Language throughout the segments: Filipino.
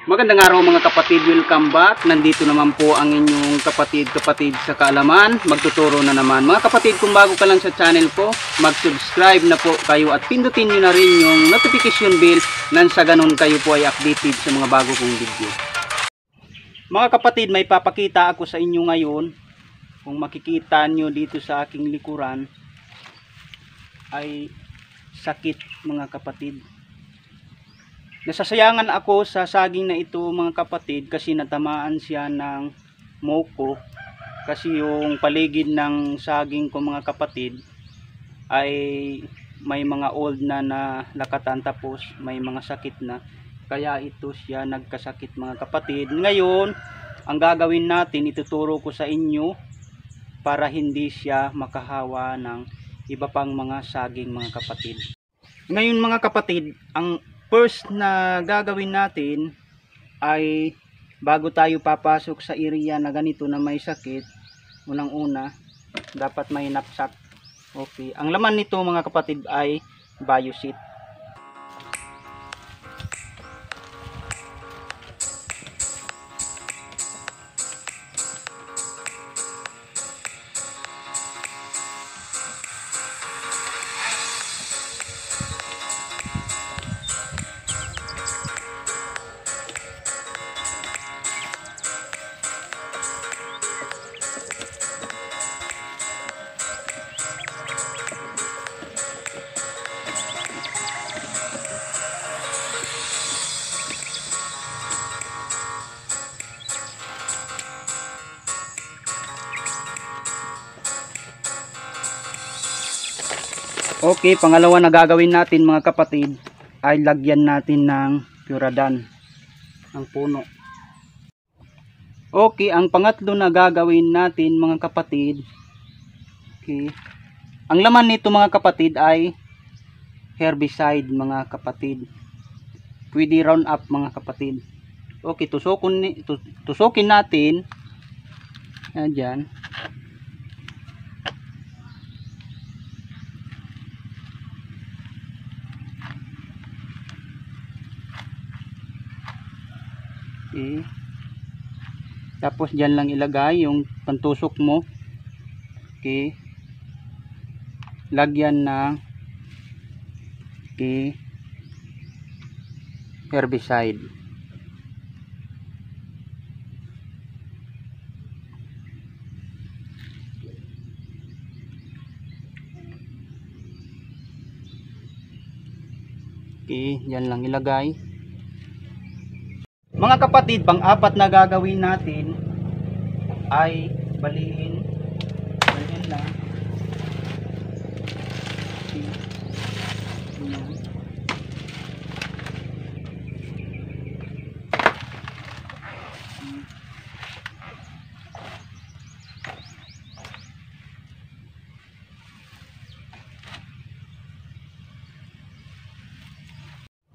Magandang araw mga kapatid, welcome back. Nandito naman po ang inyong kapatid sa kaalaman. Magtuturo na naman. Mga kapatid, kung bago ka lang sa channel ko, mag-subscribe na po kayo at pindutin nyo na rin yung notification bell nang sa ganun kayo po ay updated sa mga bago kong video. Mga kapatid, may papakita ako sa inyo ngayon. Kung makikita nyo dito sa aking likuran ay sakit mga kapatid. Nasasayangan ako sa saging na ito mga kapatid kasi natamaan siya ng moko, kasi yung paligid ng saging ko mga kapatid ay may mga old na lakatan, tapos may mga sakit na, kaya ito siya nagkasakit mga kapatid. Ngayon ang gagawin natin, ituturo ko sa inyo para hindi siya makahawa ng iba pang mga saging mga kapatid. Ngayon mga kapatid, ang first na gagawin natin ay bago tayo papasok sa area na ganito na may sakit, unang-una dapat may knapsack. Okay, ang laman nito mga kapatid ay Biosit. Okay, pangalawa na gagawin natin mga kapatid ay lagyan natin ng Puradan ang puno. Okay, ang pangatlo na gagawin natin mga kapatid, okay, ang laman nito mga kapatid ay herbicide mga kapatid. Pwede Roundup mga kapatid. Okay, tusukin natin. Ayan. Okay. Tapos dyan lang ilagay yung pantusok mo. Okay. Lagyan ng herbicide. Okay, dyan lang ilagay. Mga kapatid, pang-apat na gagawin natin ay baliin lang.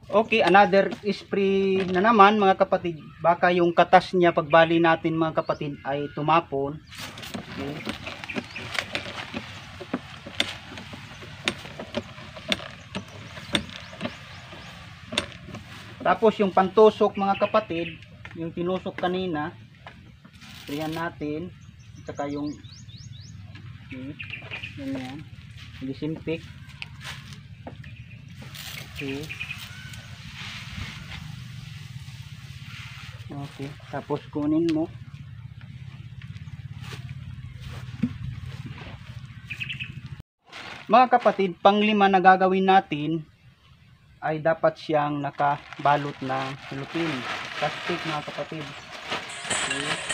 Okay, another spray na naman mga kapatid. Baka yung katas niya pagbali natin mga kapatid ay tumapon. Okay. Tapos yung pantusok mga kapatid, yung tinusok kanina, sprayan natin. At saka yung yan, disinfect. Okay. Okay, tapos kunin mo. Mga kapatid, panglima na gagawin natin ay dapat siyang nakabalot ng cellophane plastic mga kapatid. Okay.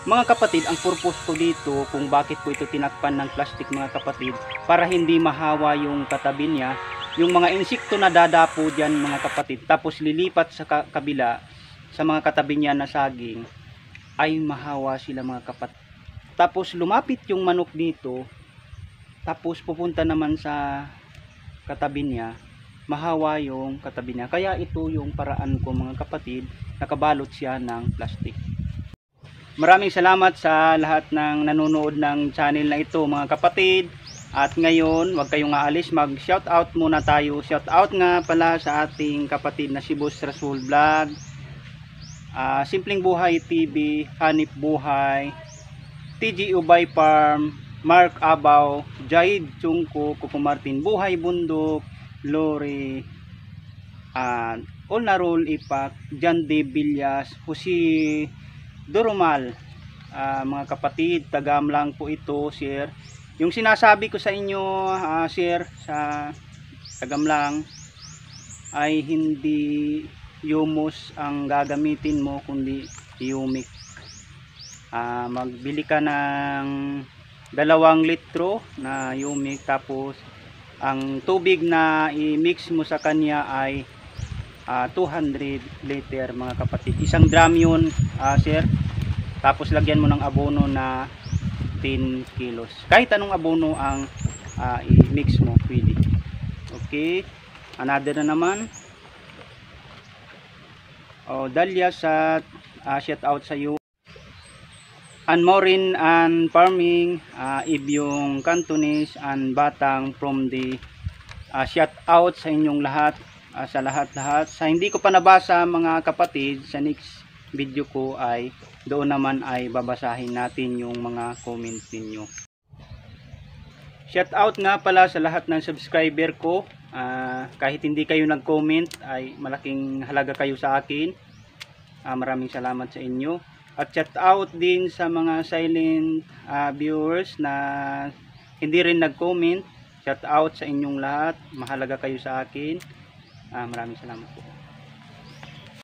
Mga kapatid, ang purpose ko dito kung bakit ko ito tinakpan ng plastic mga kapatid, para hindi mahawa yung katabi niya, yung mga insekto na dadapo dyan mga kapatid, tapos lilipat sa kabila sa mga katabi niya na saging, ay mahawa sila mga kapatid. Tapos lumapit yung manok dito, tapos pupunta naman sa katabi niya, mahawa yung katabi niya. Kaya ito yung paraan ko mga kapatid, nakabalot siya ng plastic. Maraming salamat sa lahat ng nanonood ng channel na ito mga kapatid. At ngayon, huwag kayong aalis, mag shoutout muna tayo. Shoutout nga pala sa ating kapatid na si Boss Rasul Vlog, Simpleng Buhay TV, Hanip Buhay, TG Ubay Farm, Mark Abaw, Jahid Chungko, Kuko Martin, Buhay Bundok, Lori, Olnarol Ipak, John D. Villas, Jose Durumal, mga kapatid, tagam lang po ito, sir. Yung sinasabi ko sa inyo, sir, sa tagam lang, ay hindi humus ang gagamitin mo, kundi humic. Magbili ka ng 2 litro na humic, tapos ang tubig na i-mix mo sa kanya ay 200 liter mga kapatid. Isang drum yun, sir. Tapos lagyan mo ng abono na 10 kilos. Kahit anong abono ang i-mix mo, pwede. Okay. Another na naman. Dalia sa shout out sa iyo. Anmorin and Farming, Ibyong Cantonese and Batang from the shout out sa inyong lahat, sa lahat-lahat. Sa hindi ko pa nabasa mga kapatid, sa next video ko ay doon naman ay babasahin natin yung mga comments ninyo. Shout out nga pala sa lahat ng subscriber ko. Kahit hindi kayo nag-comment ay malaking halaga kayo sa akin. Maraming salamat sa inyo. At shout out din sa mga silent viewers na hindi rin nag-comment. Shout out sa inyong lahat. Mahalaga kayo sa akin. Maraming salamat po.